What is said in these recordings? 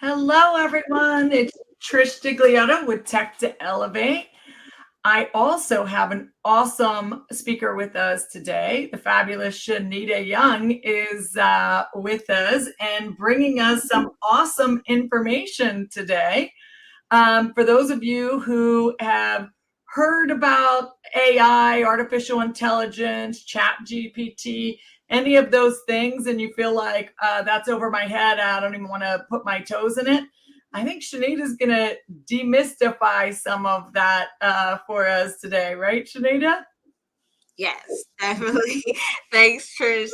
Hello, everyone. It's Trish Digliotta with Tech to Elevate. I also have an awesome speaker with us today. The fabulous Shanita Young is with us and bringing us some awesome information today. For those of you who have heard about AI, artificial intelligence, chat GPT, any of those things, and you feel like that's over my head, I don't even want to put my toes in it, I think Shanita's going to demystify some of that for us today. Right, Shanita? Yes, definitely. Thanks, Trish.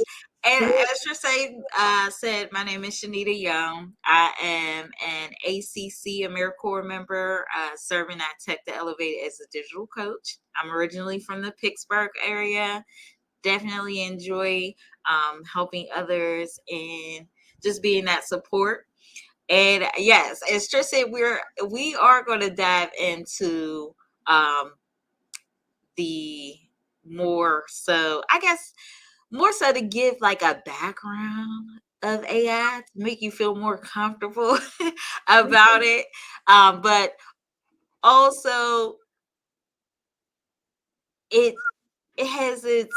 And as said, my name is Shanita Young. I am an ACC AmeriCorps member, serving at Tech to Elevate as a digital coach. I'm originally from the Pittsburgh area. Definitely enjoy helping others and just being that support. And yes, as Trish said, we are going to dive into um, the more so to give like a background of AI to make you feel more comfortable about it. But also it it has its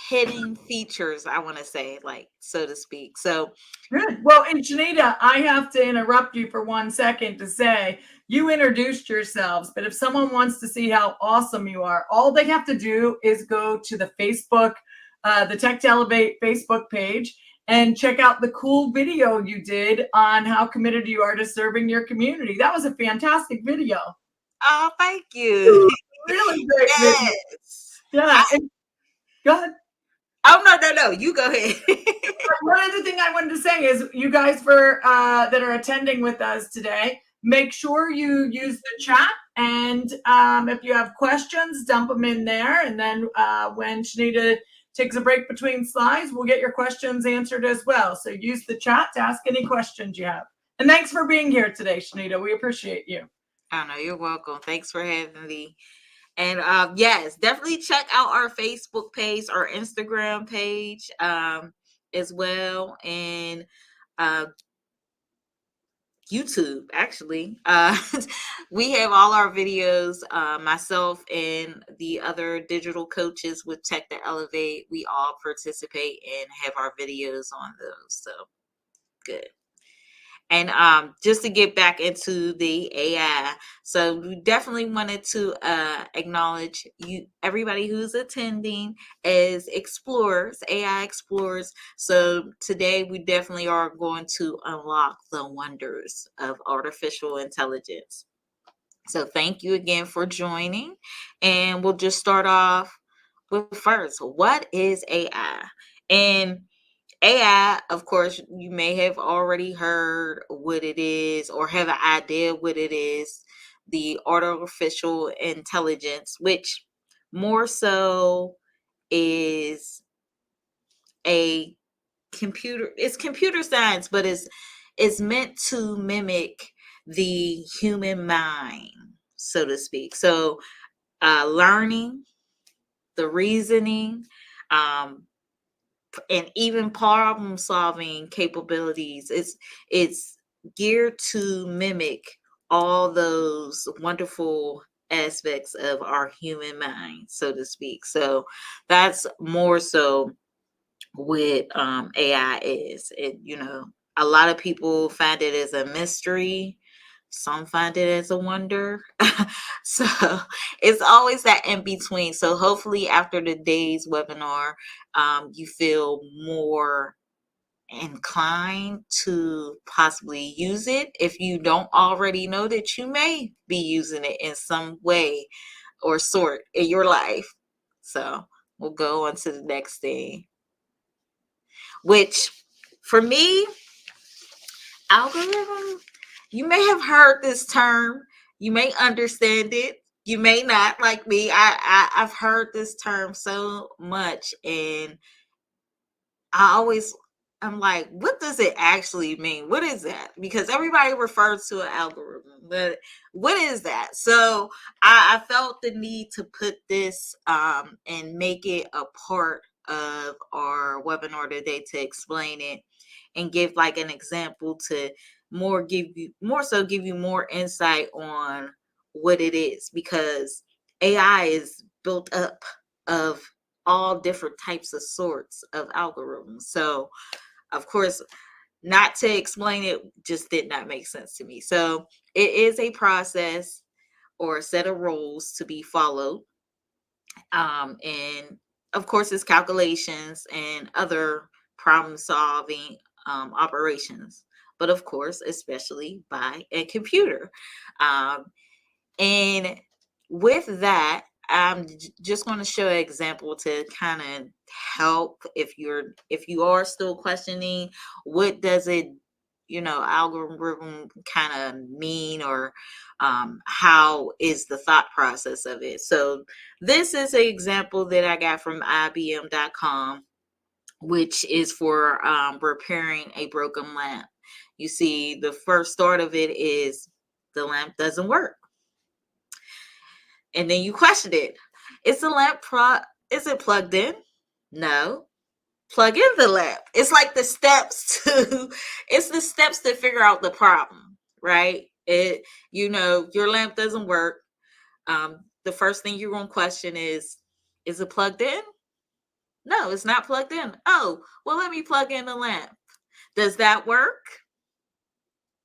hidden features, I want to say, like so to speak. So Good. Well, and Shanita, I have to interrupt you for 1 second to say you introduced yourselves, but if someone wants to see how awesome you are, all they have to do is go to the Facebook, the Tech to Elevate Facebook page and check out the cool video you did on how committed you are to serving your community. That was a fantastic video. oh, thank you. Really great video. Yes. Yeah. And go ahead. Oh, no, you go ahead. One other thing I wanted to say is you guys for that are attending with us today, make sure you use the chat. And if you have questions, dump them in there. And then when Shanita takes a break between slides, we'll get your questions answered as well. So use the chat to ask any questions you have. And thanks for being here today, Shanita. We appreciate you. Oh, no, you're welcome. Thanks for having me. And yes, definitely check out our Facebook page, our Instagram page as well, and uh, YouTube. Actually, we have all our videos. Myself and the other digital coaches with Tech to Elevate, we all participate and have our videos on those. So good. And just to get back into the AI, so we definitely wanted to acknowledge you, everybody who's attending as explorers, AI explorers. So today we definitely are going to unlock the wonders of artificial intelligence. So thank you again for joining, and we'll just start off with first, what is AI? And AI, of course, you may have already heard what it is or have an idea what it is. The artificial intelligence, which more so is a it's computer science, but it's meant to mimic the human mind, so to speak. So learning, the reasoning, um, and even problem solving capabilities. It's geared to mimic all those wonderful aspects of our human mind, so to speak. So that's more so what AI is. A lot of people find it as a mystery. Some find it as a wonder. So it's always that in between. So hopefully after today's webinar, you feel more inclined to possibly use it. If you don't already know that you may be using it in some way or sort in your life. So we'll go on to the next thing, which for me, algorithm, you may have heard this term, you may understand it, you may not. Like me, I've heard this term so much, and I'm like, what does it actually mean? What is that? Because everybody refers to an algorithm, but what is that? So I felt the need to put this and make it a part of our webinar today to explain it and give like an example to give you more insight on what it is, because AI is built up of all different types of sorts of algorithms. So of course, not to explain it just did not make sense to me. So it is a process or a set of rules to be followed. And of course, it's calculations and other problem solving operations. But of course, especially by a computer. Um, and with that, I'm just going to show an example to kind of help if you are still questioning what does it, algorithm kind of mean, or how is the thought process of it. So this is an example that I got from IBM.com, which is for repairing a broken lamp. You see, the first start of it is the lamp doesn't work, and then you question it. Is the lamp is it plugged in? No. Plug in the lamp. It's like the steps to it's the steps to figure out the problem, right? Your lamp doesn't work. The first thing you're gonna question is it plugged in? No, it's not plugged in. Oh, well, let me plug in the lamp. Does that work?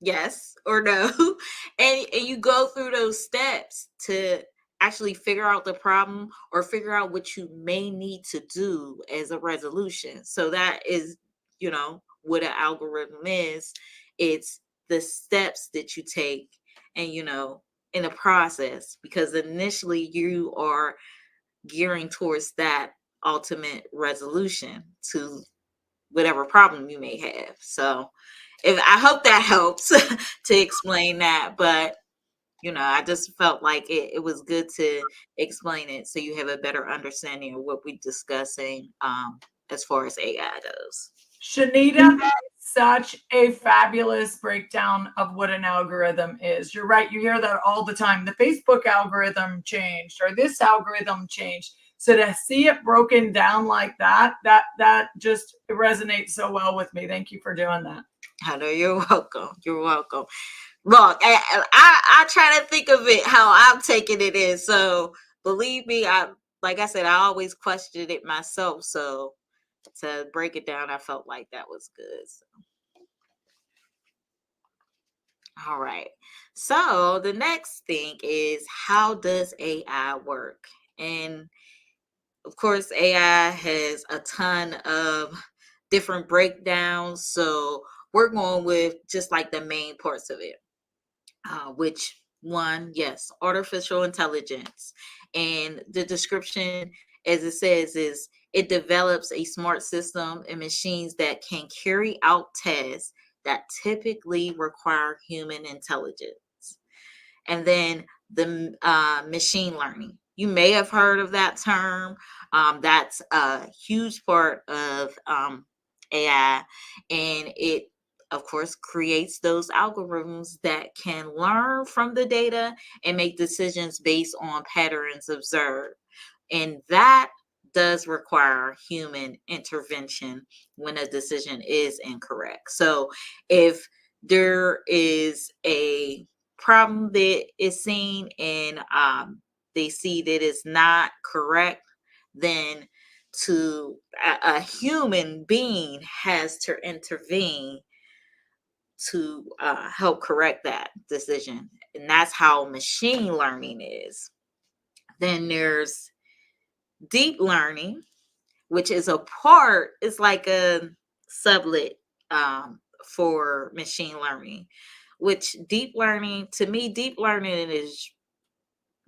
Yes or no. And you go through those steps to actually figure out the problem or figure out what you may need to do as a resolution. So that is, what an algorithm is. It's the steps that you take, and in the process, because initially you are gearing towards that ultimate resolution to whatever problem you may have. So if I hope that helps to explain that, but I just felt like it was good to explain it so you have a better understanding of what we're discussing as far as AI goes. Shanita, such a fabulous breakdown of what an algorithm is. You're right. You hear that all the time. The Facebook algorithm changed, or this algorithm changed. So to see it broken down like that just resonates so well with me. Thank you for doing that. I know, you're welcome. You're welcome. Look, I try to think of it how I'm taking it in. So believe me, like I said, I always questioned it myself. So to break it down, I felt like that was good. So. All right. So the next thing is, how does AI work? And of course, AI has a ton of different breakdowns. So we're going with just like the main parts of it. Which one? Yes, artificial intelligence. And the description, as it says, is it develops a smart system and machines that can carry out tasks that typically require human intelligence. And then the machine learning. You may have heard of that term. That's a huge part of AI, and it, of course, creates those algorithms that can learn from the data and make decisions based on patterns observed. And that does require human intervention when a decision is incorrect. So if there is a problem that is seen, and they see that it's not correct, then a human being has to intervene to help correct that decision. And that's how machine learning is. Then there's deep learning, which is it's like a sublet for machine learning. Which deep learning, to me, deep learning is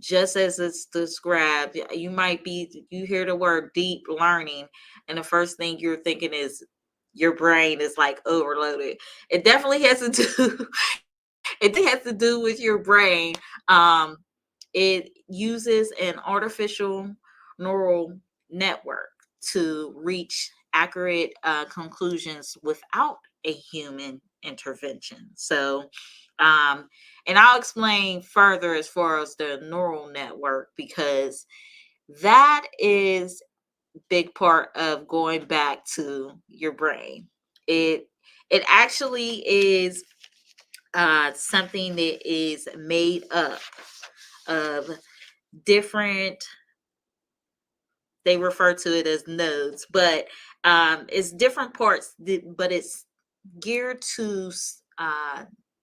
just as it's described. You hear the word deep learning, and the first thing you're thinking is your brain is like overloaded. It definitely has to do it has to do with your brain. It uses an artificial neural network to reach accurate conclusions without a human intervention. So, and I'll explain further as far as the neural network, because that is a big part of going back to your brain. It actually is something that is made up of different, they refer to it as nodes, but it's different parts, but it's geared to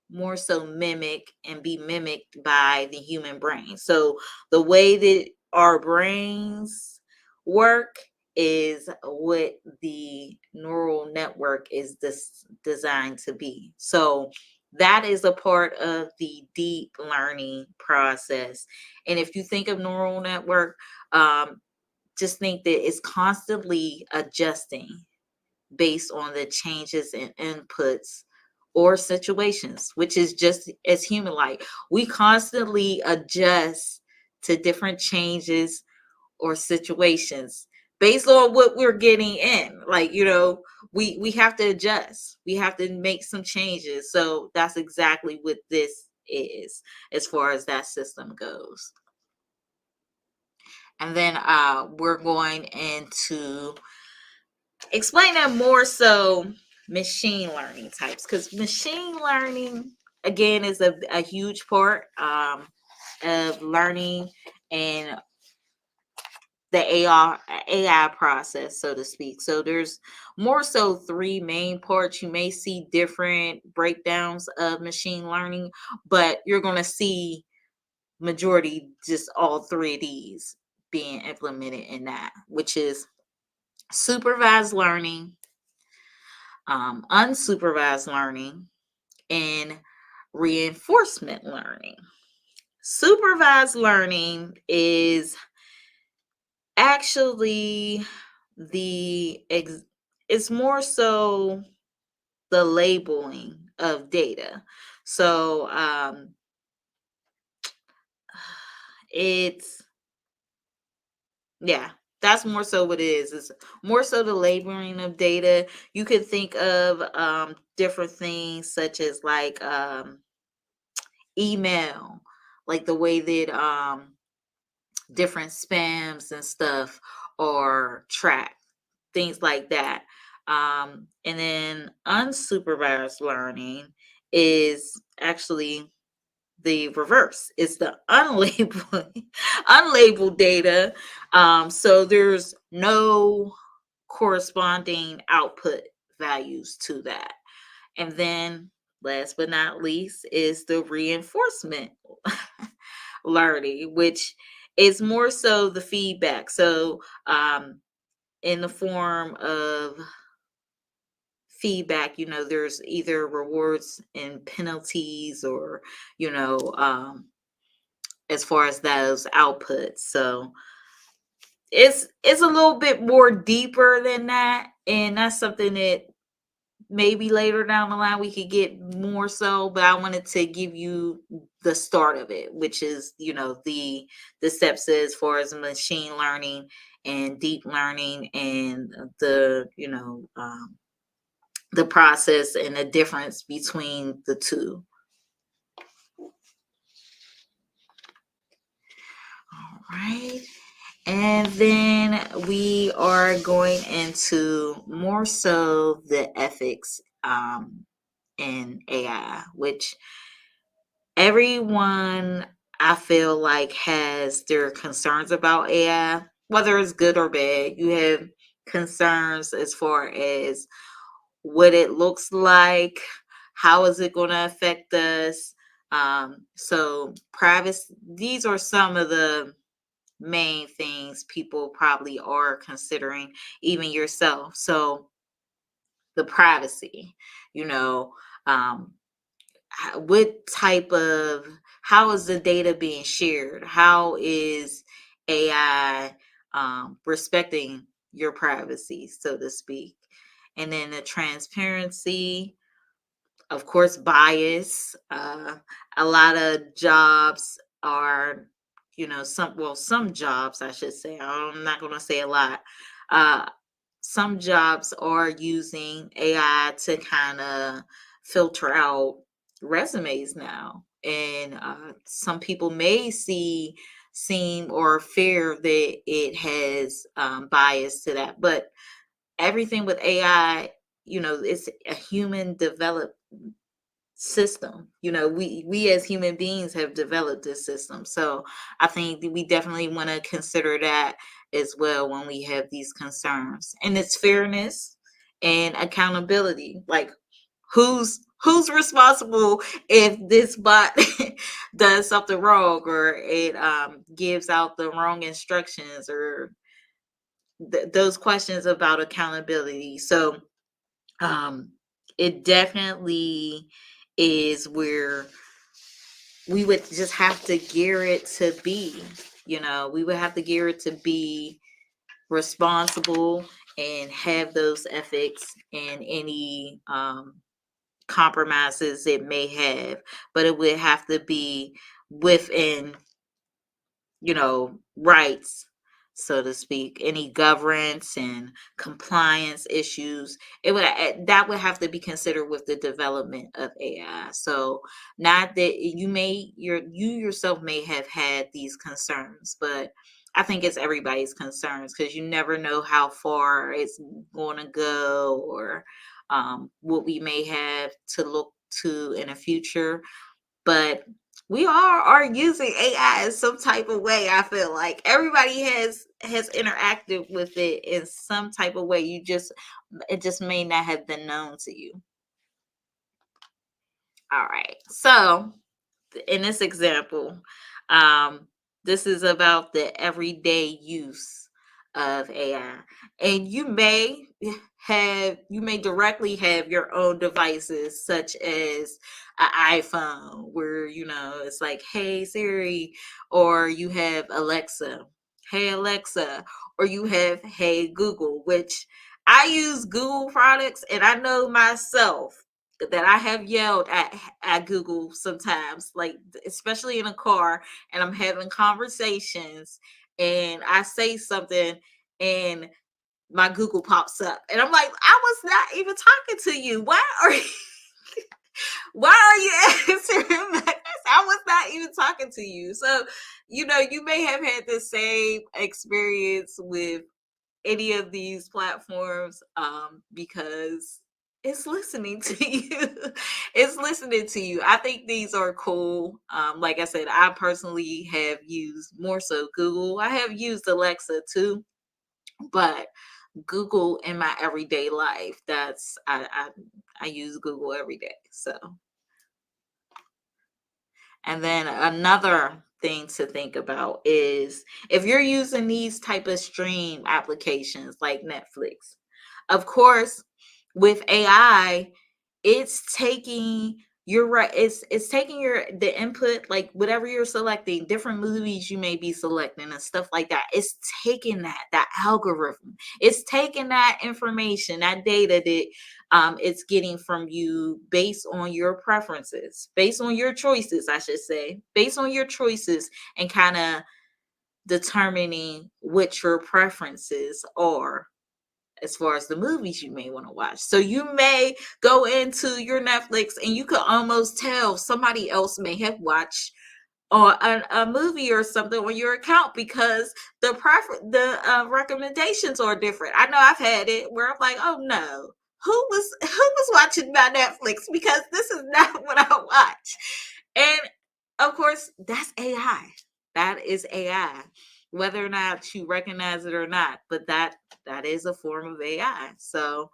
more so mimic and be mimicked by the human brain. So the way that our brains work is what the neural network is designed to be. So that is a part of the deep learning process. And if you think of neural network, um, just think that it's constantly adjusting based on the changes in inputs or situations, which is just as human like. We constantly adjust to different changes or situations based on what we're getting in. Like, we have to adjust. We have to make some changes. So that's exactly what this is as far as that system goes. And then we're going into explain that more so machine learning types, because machine learning again is a huge part of learning and the AI process, so to speak. So there's more so three main parts. You may see different breakdowns of machine learning, but you're going to see majority just all three of these being implemented in that, which is supervised learning, unsupervised learning, and reinforcement learning. Supervised learning is actually it's more so the labeling of data. So it's yeah, that's more so what it is. It's more so the labeling of data. You could think of different things such as like email, like the way that different spams and stuff are tracked, things like that. And then unsupervised learning is actually the reverse. It's the unlabeled unlabeled data. So there's no corresponding output values to that. And then last but not least is the reinforcement learning, which is more so the feedback. So in the form of feedback, there's either rewards and penalties, or you know as far as those outputs. So it's a little bit more deeper than that, and that's something that maybe later down the line we could get more so, but I wanted to give you the start of it, which is the steps as far as machine learning and deep learning, and the process and the difference between the two. All right. And then we are going into more so the ethics in AI, which everyone I feel like has their concerns about AI, whether it's good or bad. You have concerns as far as what it looks like, how is it going to affect us. So privacy, these are some of the main things people probably are considering, even yourself. So the privacy, you know, um, what type of, how is the data being shared? How is AI respecting your privacy, so to speak? And then the transparency, of course, bias. A lot of jobs are, some jobs, I should say, I'm not going to say a lot. Uh, some jobs are using AI to kind of filter out resumes now. And some people may seem or fear that it has bias to that. But everything with AI, it's a human system. We as human beings have developed this system. So I think that we definitely want to consider that as well when we have these concerns. And it's fairness and accountability. Like, who's responsible if this bot does something wrong, or it gives out the wrong instructions, or those questions about accountability. So um it definitely is where we would just have to gear it to be. We would have to gear it to be responsible and have those ethics and any compromises it may have, but it would have to be within rights, so to speak. Any governance and compliance issues, that would have to be considered with the development of AI. So, not that you yourself may have had these concerns, but I think it's everybody's concerns, because you never know how far it's going to go, or what we may have to look to in the future. But we all are using AI in some type of way. I feel like everybody has interacted with it in some type of way. It just may not have been known to you. All right. So in this example, um, this is about the everyday use of AI. And you may directly have your own devices, such as an iPhone, where it's like, hey Siri, or you have Alexa, hey Alexa, or you have hey Google, which I use Google products, and I know myself that I have yelled at Google sometimes, like especially in a car, and I'm having conversations, and I say something, and my Google pops up, and I'm like, I was not even talking to you. Why are you answering my text? I was not even talking to you. So, you may have had the same experience with any of these platforms, because it's listening to you. It's listening to you. I think these are cool. Like I said, I personally have used more so Google. I have used Alexa too, but Google in my everyday life, I use Google every day. So, and then another thing to think about is, if you're using these type of stream applications like Netflix, of course, with AI, it's taking it's taking the input, like whatever you're selecting, different movies you may be selecting and stuff like that. It's taking that algorithm. It's taking that information, that data that it's getting from you, based on your preferences, based on your choices, I should say, based on your choices, and kind of determining what your preferences are as far as the movies you may want to watch. So you may go into your Netflix, and you could almost tell somebody else may have watched or a movie or something on your account, because the recommendations are different. I know I've had it where I'm like, oh no, who was watching my Netflix, because this is not what I watch. And of course, that's AI. That is AI, whether or not you recognize it or not. But that is a form of AI. So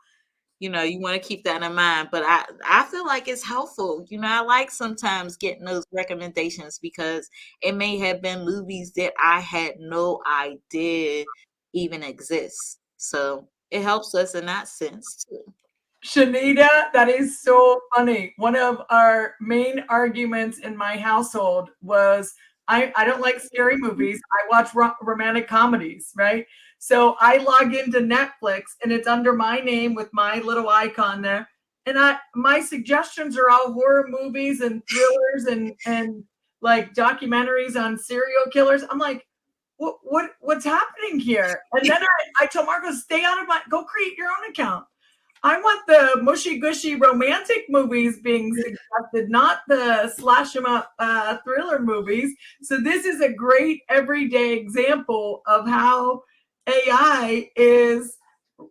you want to keep that in mind. But I feel like it's helpful. I like sometimes getting those recommendations, because it may have been movies that I had no idea even exist. So it helps us in that sense too. Shanita, that is so funny. One of our main arguments in my household was I don't like scary movies. I watch romantic comedies, right? So I log into Netflix and it's under my name with my little icon there. And my suggestions are all horror movies and thrillers and like documentaries on serial killers. I'm like, what's happening here? And then I told Marco, stay out of my, go create your own account. I want the mushy gushy romantic movies being suggested, not the slash 'em up thriller movies. So this is a great everyday example of how AI is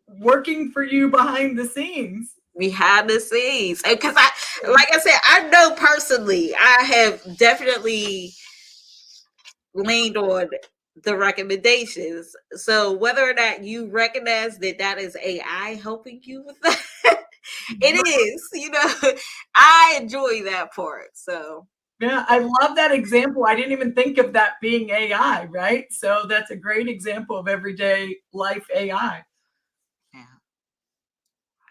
working for you behind the scenes. behind the scenes. Because like I said, I know personally, I have definitely leaned on the recommendations. So whether or not you recognize that that is AI helping you with that, it is. I enjoy that part. So Yeah, I love that example. I didn't even think of that being AI, right? So that's a great example of everyday life AI. yeah,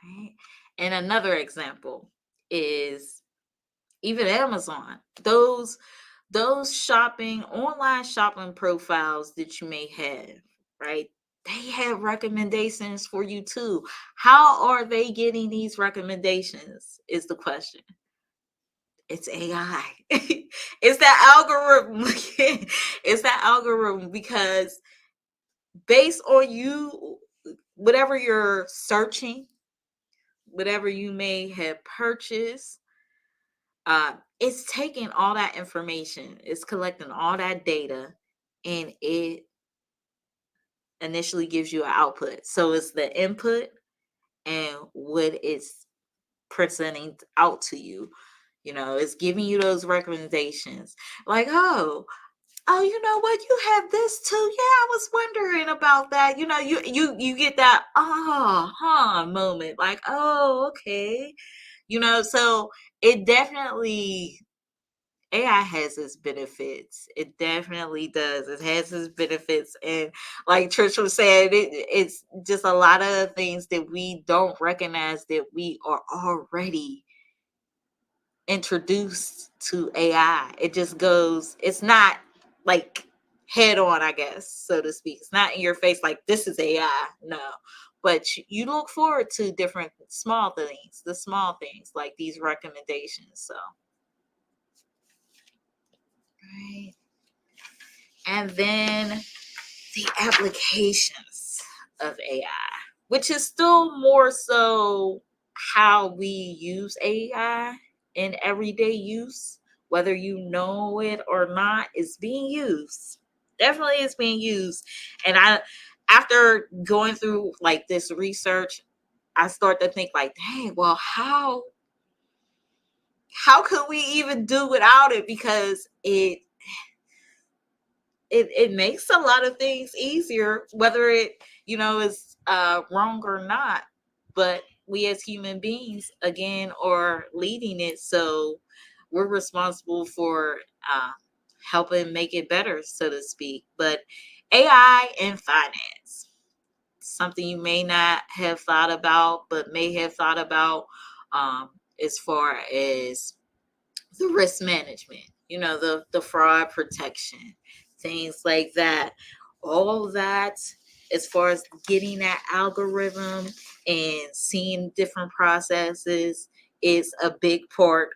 right. And another example is even Amazon. Those shopping online shopping profiles that you may have, right? They have recommendations for you too. How are they getting these recommendations? Is the question. It's AI. It's that algorithm. It's that algorithm because based on you, whatever you're searching, whatever you may have purchased, it's taking all that information, it's collecting all that data, and it initially gives you an output. So it's the input and what it's presenting out to you. It's giving you those recommendations. Like, oh, you know what? You have this too. Yeah, I was wondering about that. You get that moment. Like, oh, okay. So it definitely AI has its benefits. It definitely does. It has its benefits. And like Trish was saying, it's just a lot of things that we don't recognize that we are already introduced to AI. It just goes, it's not like head on, I guess, so to speak. It's not in your face like this is AI. No. But you look forward to different small things, the small things like these recommendations. So, right. And then the applications of AI, which is still more so how we use AI in everyday use, whether you know it or not, is being used. Definitely is being used. And after going through like this research, I start to think like, dang, well, how could we even do without it? Because it makes a lot of things easier, whether it is wrong or not. But we as human beings again are leading it, so we're responsible for uh, helping make it better, so to speak. But AI in finance, something you may not have thought about but may have thought about, um, as far as the risk management, the fraud protection, things like that. All that, as far as getting that algorithm and seeing different processes, is a big part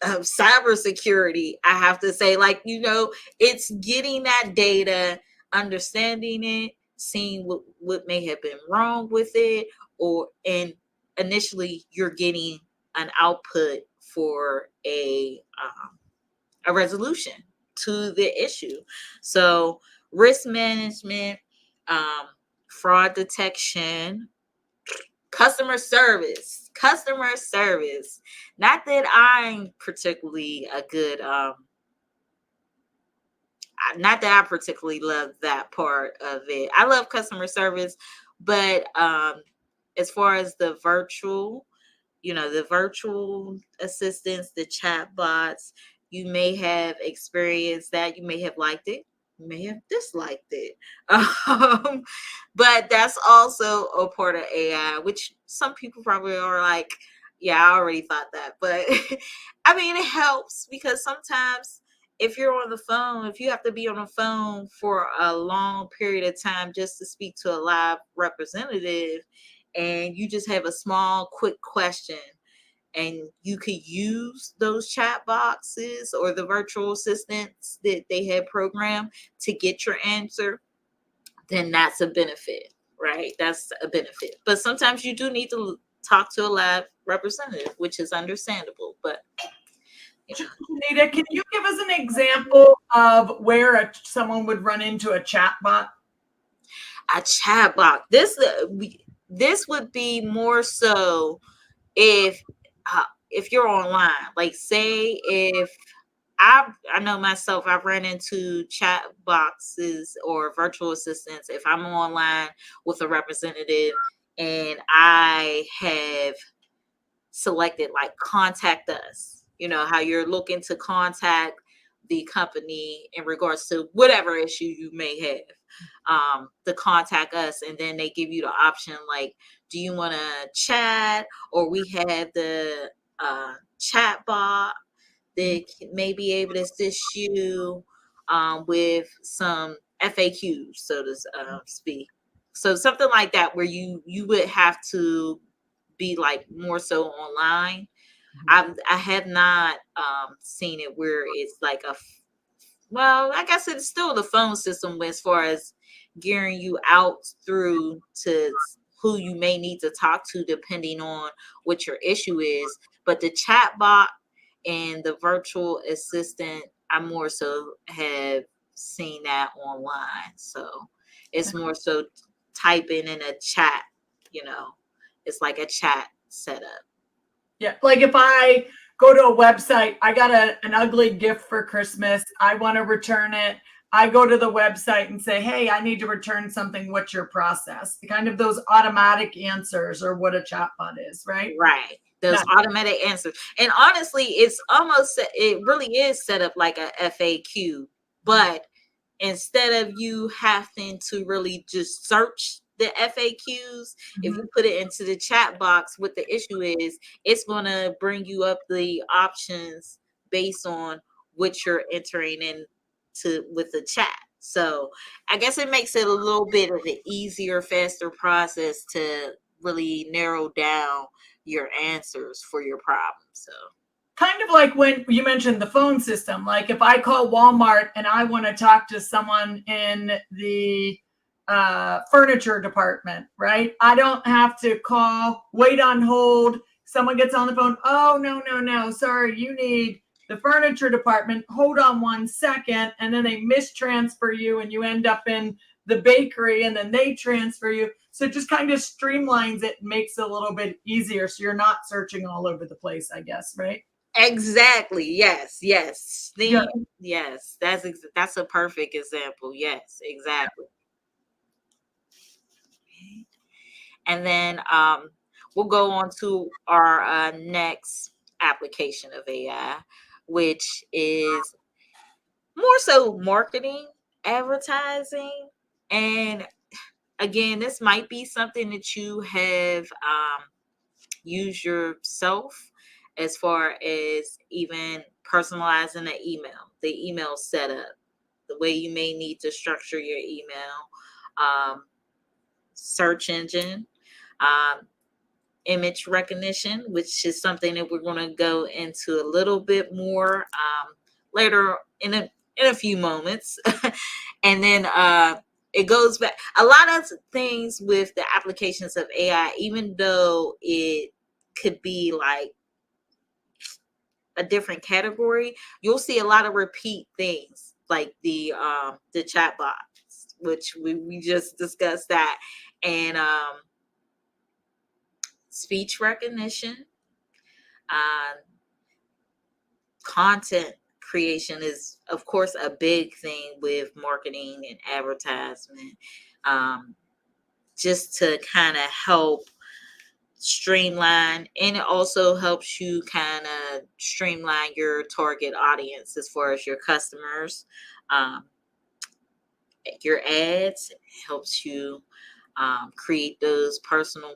of cybersecurity. I have to say, like, it's getting that data, understanding it, seeing what may have been wrong with it, and initially you're getting an output for a resolution to the issue. So risk management, um, fraud detection, customer service. Not that I'm particularly a good not that I particularly love that part of it. I love customer service, but as far as the virtual assistants, the chat bots, you may have experienced that. You may have liked it. You may have disliked it. Um, but that's also a part of AI, which some people probably are like, yeah, I already thought that. But I mean, it helps because sometimes if you're on the phone, if you have to be on the phone for a long period of time just to speak to a live representative, and you just have a small, quick question, and you could use those chat boxes or the virtual assistants that they had programmed to get your answer, then that's a benefit, right? That's a benefit. But sometimes you do need to talk to a live representative, which is understandable. But you know, Janita, can you give us an example of where someone would run into a chatbot? a chat box. This would be more so. if if you're online, like say if I know myself, I've ran into chat boxes or virtual assistants if I'm online with a representative and I have selected like contact us. You know, how you're looking to contact the company in regards to whatever issue you may have. To contact us, and then they give you the option like, do you want to chat, or we have the chat bot that may be able to assist you with some FAQs, so to speak. So something like that, where you would have to be like more so online. I have not seen it where it's like well, I guess it's still the phone system as far as gearing you out through to who you may need to talk to depending on what your issue is. But the chat bot and the virtual assistant, I more so have seen that online. So it's more so typing in a chat, you know, it's like a chat setup. Yeah, like if I go to a website, I got an ugly gift for Christmas, I want to return it. I go to the website and say, hey, I need to return something. What's your process? Kind of those automatic answers or what a chatbot is, right? Right. Those That, automatic answers. And honestly, it's almost, it really is set up like a FAQ, but instead of you having to really just search the FAQs, if you put it into the chat box, what the issue is, it's going to bring you up the options based on what you're entering into with the chat. So I guess it makes it a little bit of an easier, faster process to really narrow down your answers for your problem. So kind of like when you mentioned the phone system. Like if I call Walmart and I want to talk to someone in the furniture department, right? I don't have to call, wait on hold. Someone gets on the phone. Oh, no, no, no. Sorry, you need the furniture department. Hold on 1 second. And then they mistransfer you and you end up in the bakery and then they transfer you. So it just kind of streamlines it, makes it a little bit easier. So you're not searching all over the place, I guess, right? exactly. Yes. Yes. Yeah. Yes. That's a perfect example. Yes. Exactly. And then we'll go on to our next application of AI, which is more so marketing, advertising, and again, this might be something that you have used yourself as far as even personalizing the email setup, the way you may need to structure your email, search engine, um, image recognition, which is something that we're going to go into a little bit more later in a few moments. And then it goes back a lot of things with the applications of AI, even though it could be like a different category, you'll see a lot of repeat things like the chat box, which we just discussed that, and speech recognition, uh, content creation is of course a big thing with marketing and advertisement, um, just to kind of help streamline, and it also helps you kind of streamline your target audience as far as your customers, um, your ads. It helps you create those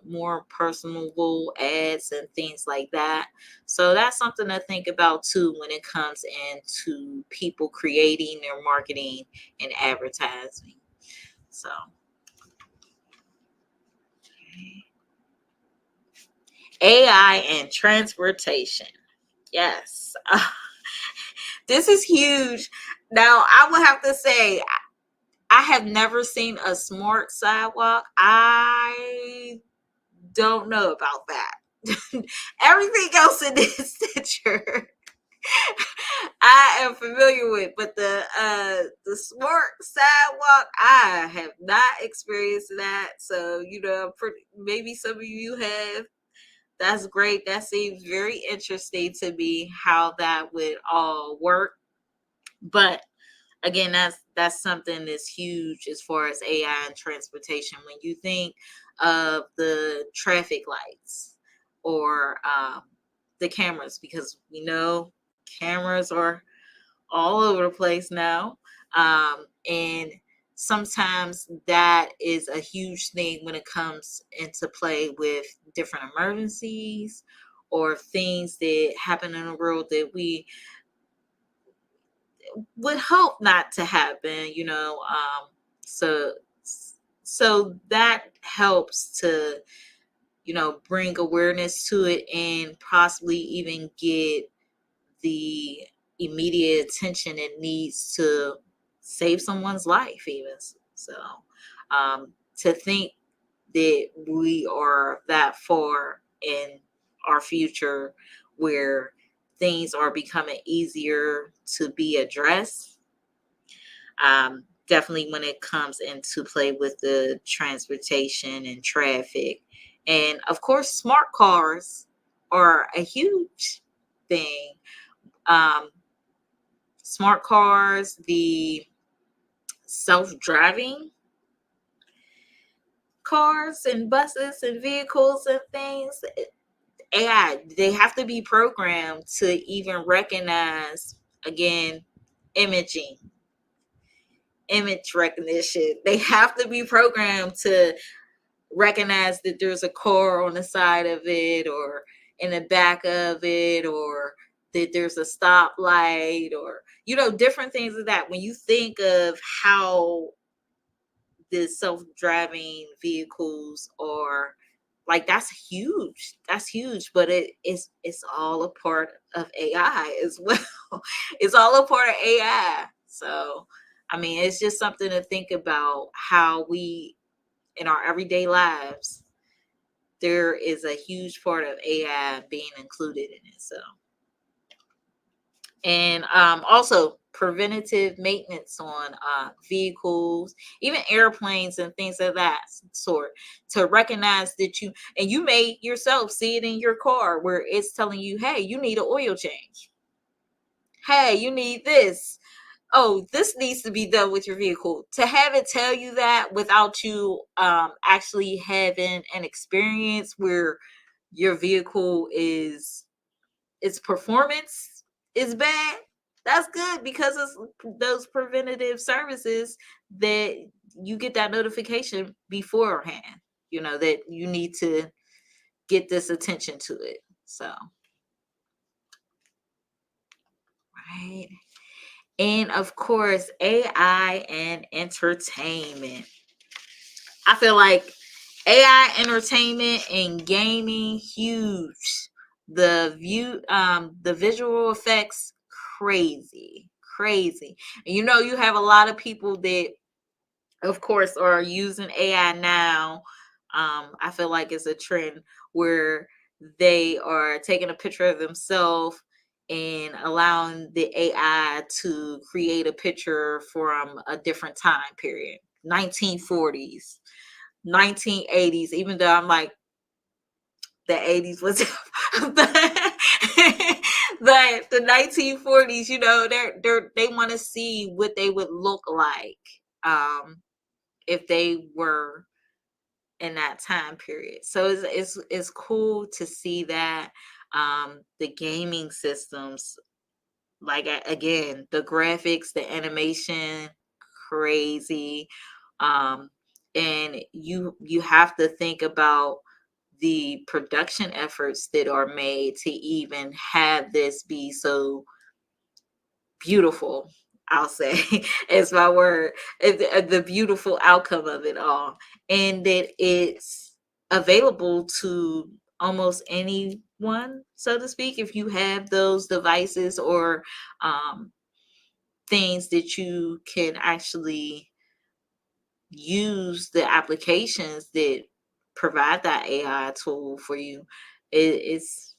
more personable ads and things like that. So that's something to think about too when it comes into people creating their marketing and advertising. So AI and transportation. Yes. This is huge. Now, I would have to say, I have never seen a smart sidewalk. I don't know about that. Everything else in this picture I am familiar with, but the smart sidewalk, I have not experienced that. So, you know, maybe some of you have. That's great. That seems very interesting to me how that would all work. But again, that's something that's huge as far as AI and transportation. When you think of the traffic lights or the cameras, because we know cameras are all over the place now. And sometimes that is a huge thing when it comes into play with different emergencies or things that happen in the world that we would hope not to happen, so so that helps to, bring awareness to it and possibly even get the immediate attention it needs to save someone's life even. So to think that we are that far in our future where things are becoming easier to be addressed, definitely when it comes into play with the transportation and traffic. And of course, smart cars are a huge thing. um, Smart cars, the self-driving cars and buses and vehicles and things, AI, they have to be programmed to even recognize, again, imaging, image recognition. They have to be programmed to recognize that there's a car on the side of it or in the back of it, or that there's a stoplight, or different things of that. When you think of how the self-driving vehicles are, like, that's huge, but it's all a part of AI as well. It's all a part of AI. So I mean, it's just something to think about, how we, in our everyday lives, there is a huge part of AI being included in it. So, and also preventative maintenance on vehicles, even airplanes and things of that sort, to recognize that you may yourself see it in your car where it's telling you, hey, you need an oil change. Hey, you need this. Oh, this needs to be done with your vehicle. To have it tell you that without you actually having an experience where your vehicle is, its performance is bad, that's good, because it's those preventative services that you get that notification beforehand, that you need to get this attention to it. So, right. And of course, AI and entertainment. I feel like AI entertainment and gaming, huge. The visual effects, crazy, crazy. And you have a lot of people that, of course, are using AI now. I feel like it's a trend where they are taking a picture of themselves and allowing the AI to create a picture from a different time period, 1940s, 1980s, even though I'm like, the 80s was but the 1940s, they want to see what they would look like if they were in that time period. So it's cool to see that. The gaming systems, like, again, the graphics, the animation, crazy. um and you have to think about the production efforts that are made to even have this be so beautiful, I'll say, is my word. The beautiful outcome of it all, and that it's available to almost anyone, so to speak, if you have those devices or um, things that you can actually use, the applications that provide that AI tool for you. It's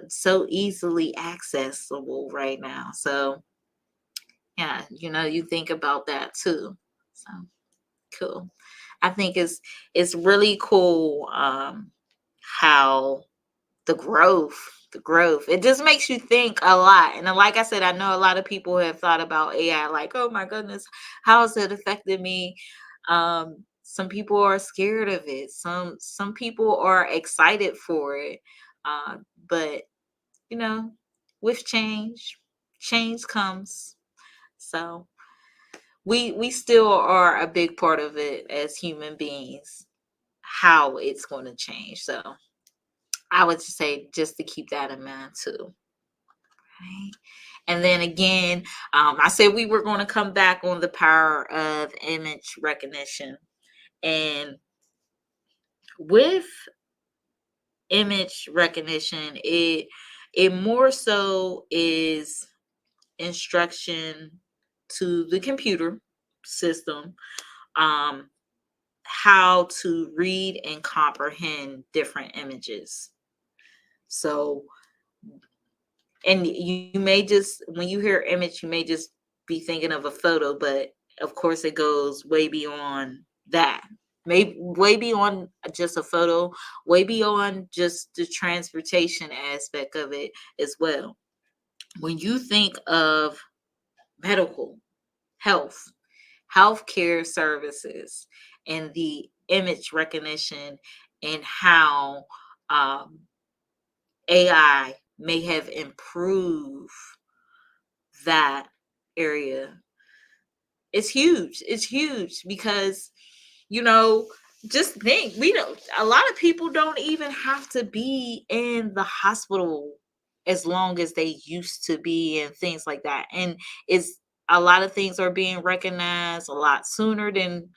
so easily accessible right now. So yeah, you think about that too. So cool. I think it's really cool, how The growth, it just makes you think a lot. And then, like I said, I know a lot of people have thought about AI like, oh my goodness, how has it affected me? Some people are scared of it, some people are excited for it. But you know, with change comes. So we still are a big part of it as human beings, how it's going to change. So I would say just to keep that in mind too. Right. And then again, I said we were going to come back on the power of image recognition. And with image recognition, it more so is instruction to the computer system, um, how to read and comprehend different images. So, and you may just, when you hear image, you may just be thinking of a photo, but of course it goes way beyond that. Maybe way beyond just a photo, way beyond just the transportation aspect of it as well. When you think of medical, health, healthcare services, and the image recognition, and how um, AI may have improved that area, it's huge. It's huge because, you know, just think, we don't, a lot of people don't even have to be in the hospital as long as they used to be, and things like that. And it's, a lot of things are being recognized a lot sooner than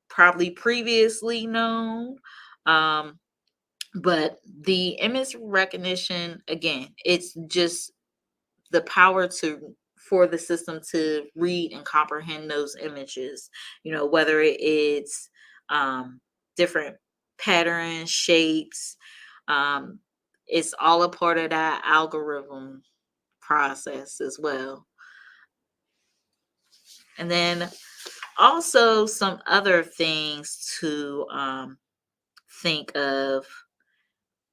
probably previously known. Um, but the image recognition, again, it's just the power to, for the system to read and comprehend those images, whether it's different patterns, shapes. um, it's all a part of that algorithm process as well. And then also some other things to think of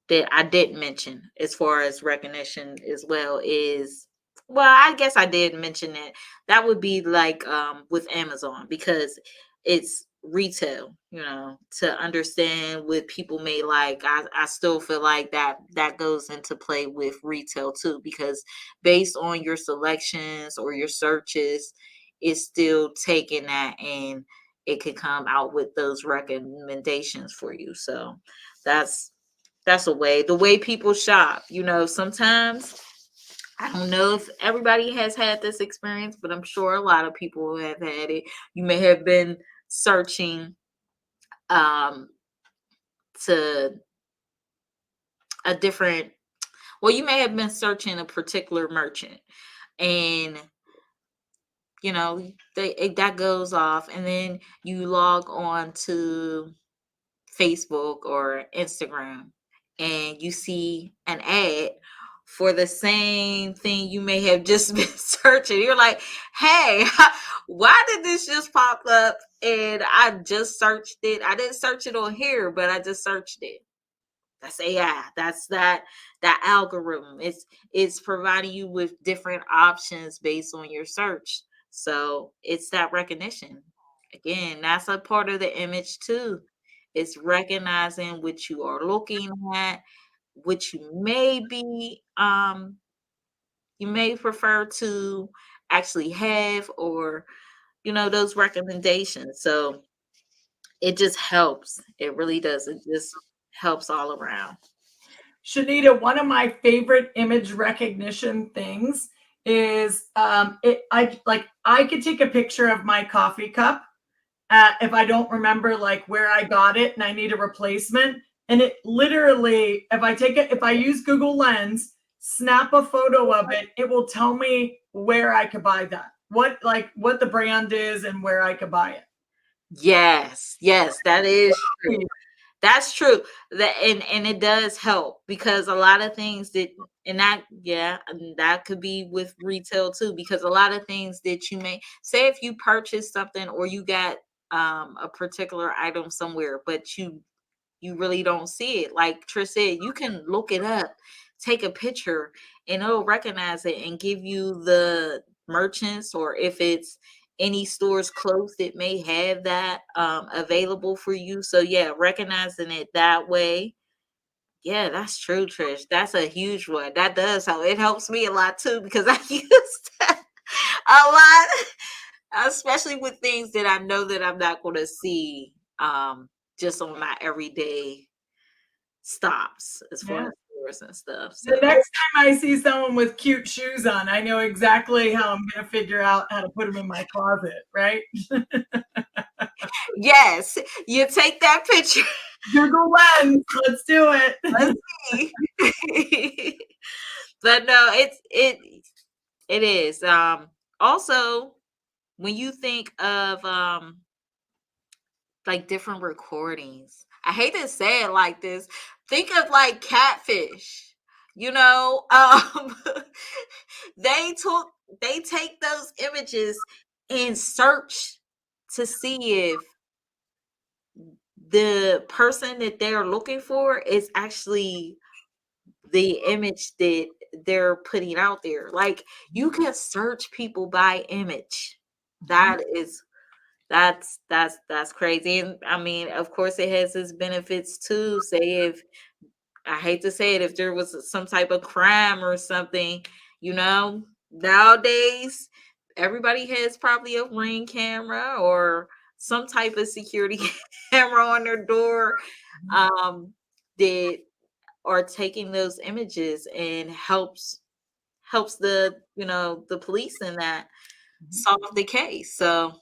that I didn't mention as far as recognition as well is, well, I guess I did mention that. That would be like with Amazon, because it's retail, to understand what people may like. I still feel like that goes into play with retail too, because based on your selections or your searches, it's still taking that, and it could come out with those recommendations for you. So that's a way, the way people shop. Sometimes, I don't know if everybody has had this experience, but I'm sure a lot of people have had it. You may have been searching um to a different, well, you may have been searching a particular merchant, and that goes off, and then you log on to Facebook or Instagram, and you see an ad for the same thing you may have just been searching. You're like, hey, why did this just pop up? And I just searched it. I didn't search it on here, but I just searched it. That's AI. That's that algorithm. It's providing you with different options based on your search. So it's that recognition. Again, that's a part of the image too. It's recognizing what you are looking at, what you may prefer to actually have, or those recommendations. So it just helps. It really does. It just helps all around. Shanita, one of my favorite image recognition things is I could take a picture of my coffee cup if I don't remember like where I got it and I need a replacement. And it literally, if I use Google Lens, snap a photo of it, it will tell me where I could buy that, what the brand is and where I could buy it. Yes, that is true. That's true. That, and it does help, because a lot of things that, and that, yeah, and that could be with retail too, because a lot of things that you may say, if you purchase something or you got a particular item somewhere, but you you really don't see it. Like Trish said, you can look it up, take a picture, and it'll recognize it and give you the merchants, or if it's any stores close that may have that available for you. So yeah, recognizing it that way. Yeah, that's true, Trish. That's a huge one. That does help. It helps me a lot too because I use that a lot, especially with things that I know that I'm not going to see just on my everyday stops as far Yeah. as stores and stuff. The So next time I see someone with cute shoes on, I know exactly how I'm going to figure out how to put them in my closet, right? yes, you take that picture. Google Lens, let's do Let's it. see. But no, it is. Also, when you think of like different recordings, I hate to say it like this. Think of like catfish. You know, they took they take those images and search to see if the person that they're looking for is actually the image that they're putting out there. Like you can search people by image. That is that's crazy. And I mean, of course it has its benefits too. Say if I hate to say it, if there was some type of crime or something, you know, nowadays everybody has probably a ring camera or some type of security camera on their door that are taking those images and helps the the police in that solve the case. So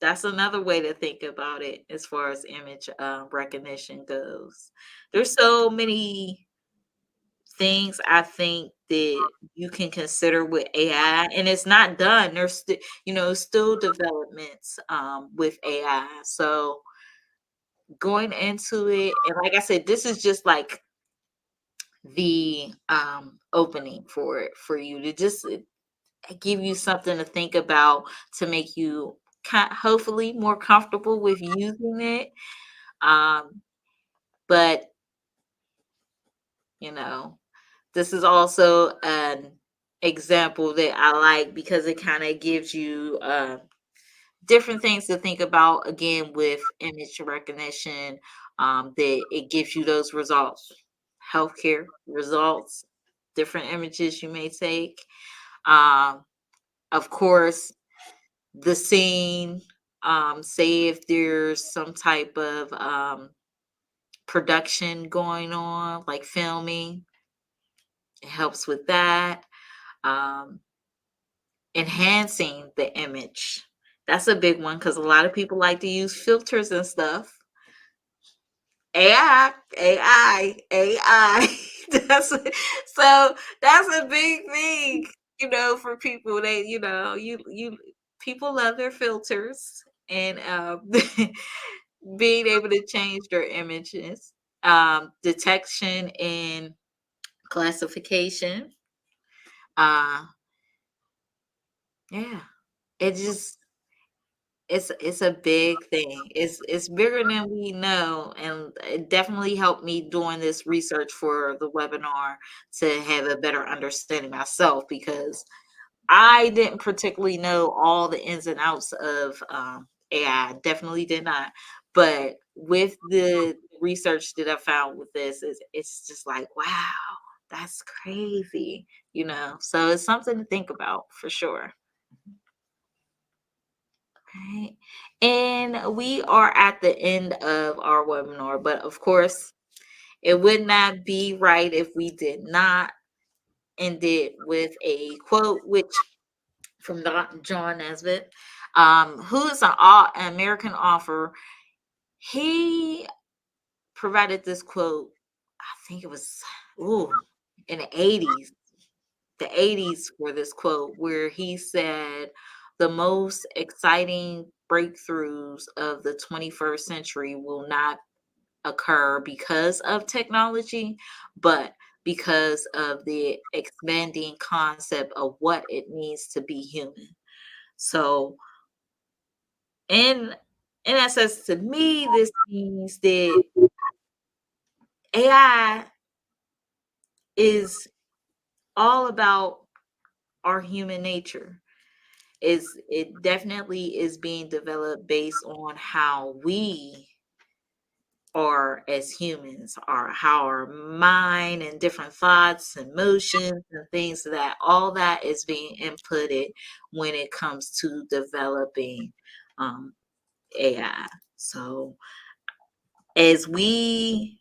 that's another way to think about it as far as image recognition goes. There's so many things I think that you can consider with AI, and it's not done. There's still, still developments with AI. So going into it, and like I said, this is just like the opening for it for you to just give you something to think about to make you hopefully more comfortable with using it. Um, but you know, this is also an example that I like because it kind of gives you different things to think about again with image recognition. That it gives you those results, healthcare results, different images you may take. Um, of course, the scene, say if there's some type of production going on, like filming, it helps with that. Um, enhancing the image. That's a big one because a lot of people like to use filters and stuff. AI, AI, AI. So that's a big thing, for people. They, you people love their filters and being able to change their images, detection and classification. Uh, yeah, it just it's a big thing. It's bigger than we know, and it definitely helped me doing this research for the webinar to have a better understanding myself because I didn't particularly know all the ins and outs of AI. Definitely did not. But with the research that I found with this, it's just like, wow, that's crazy, So it's something to think about for sure. Right. And we are at the end of our webinar, but of course, it would not be right if we did not end it with a quote, which from John Nesbitt, who is an American author. He provided this quote, I think it was, in the 80s, for this quote, where he said, the most exciting breakthroughs of the 21st century will not occur because of technology, but because of the expanding concept of what it means to be human. So, in in essence, to me, this means that AI is all about our human nature. It definitely is being developed based on how we are as humans, are how our mind and different thoughts and emotions and things that all that is being inputted when it comes to developing um, AI. So as we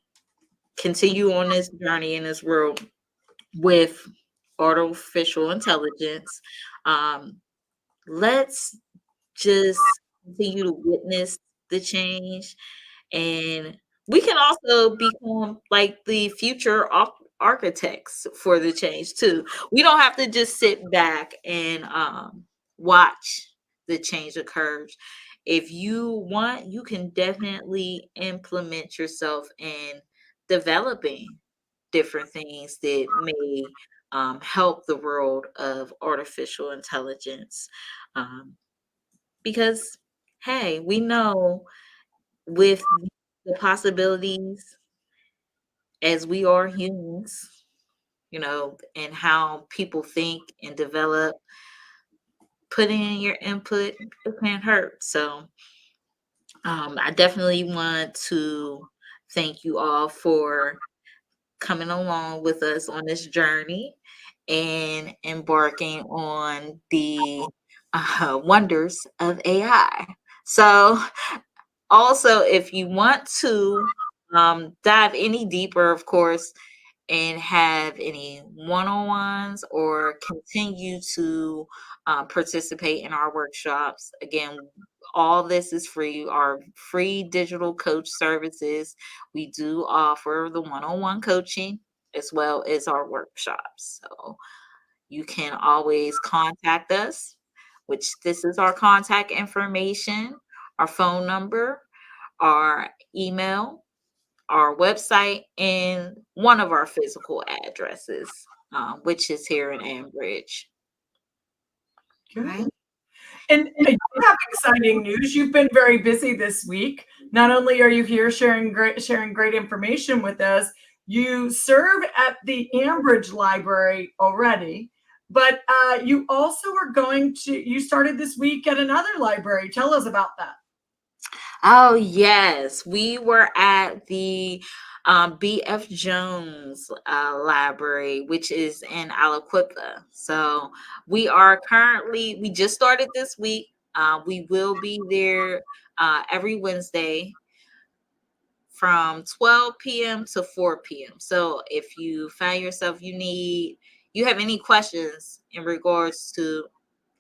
continue on this journey in this world with artificial intelligence, um, let's just continue to witness the change, and we can also become like the future architects for the change too. We don't have to just sit back and watch the change occur. If you want, you can definitely implement yourself in developing different things that may help the world of artificial intelligence. Um, because, hey, we know with the possibilities as we are humans, and how people think and develop, putting in your input, it can't hurt. So, I definitely want to thank you all for coming along with us on this journey and embarking on the wonders of AI. So, also, if you want to dive any deeper, of course, and have any one-on-ones or continue to participate in our workshops, again, all this is free. Our free digital coach services. We do offer the one-on-one coaching as well as our workshops. So you can always contact us, which this is our contact information, our phone number, our email, our website, and one of our physical addresses, which is here in Ambridge. Right? Good. And you have exciting news. You've been very busy this week. Not only are you here sharing great information with us, you serve at the Ambridge Library already, but you also are you started this week at another library. Tell us about that. Oh, yes. We were at the B.F. Jones Library, which is in Aliquippa. So we just started this week. We will be there every Wednesday from 12 p.m. to 4 p.m. So if you find yourself, you have any questions in regards to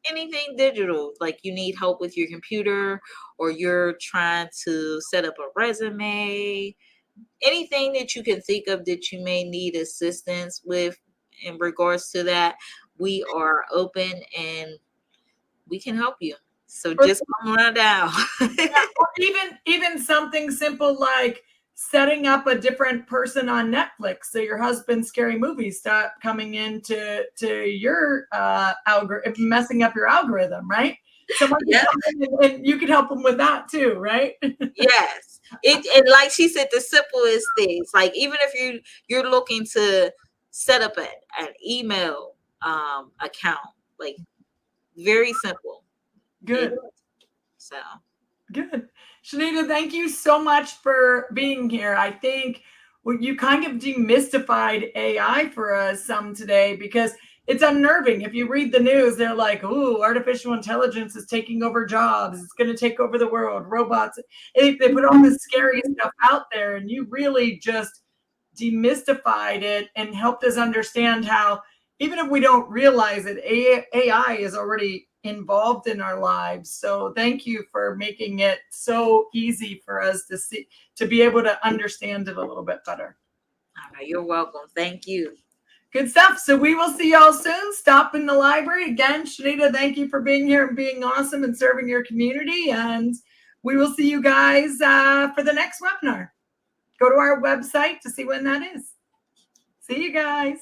anything digital, like you need help with your computer or you're trying to set up a resume, anything that you can think of that you may need assistance with in regards to that, we are open and we can help you. So Or, just come on down. yeah, or even something simple like setting up a different person on Netflix so your husband's scary movies stop coming into your algorithm, messing up your algorithm, right? Someone can Yeah. come in and you can help them with that too, right? Yes. And like she said, the simplest things. Like even if you're looking to set up an email account, like very simple. It Good. so Good. Shanita, thank you so much for being here. I think you kind of demystified AI for us some today because it's unnerving. If you read the news, they're like, ooh, artificial intelligence is taking over jobs. It's going to take over the world. Robots. They put all this scary stuff out there, and you really just demystified it and helped us understand how, even if we don't realize it, AI is already involved in our lives. So thank you for making it so easy for us to see, to be able to understand it a little bit better. all right, you're welcome. Thank you. Good stuff. So we will see y'all soon. Stop in the library. Again, Shanita, thank you for being here and being awesome and serving your community. And we will see you guys for the next webinar. Go to our website to see when that is. See you guys.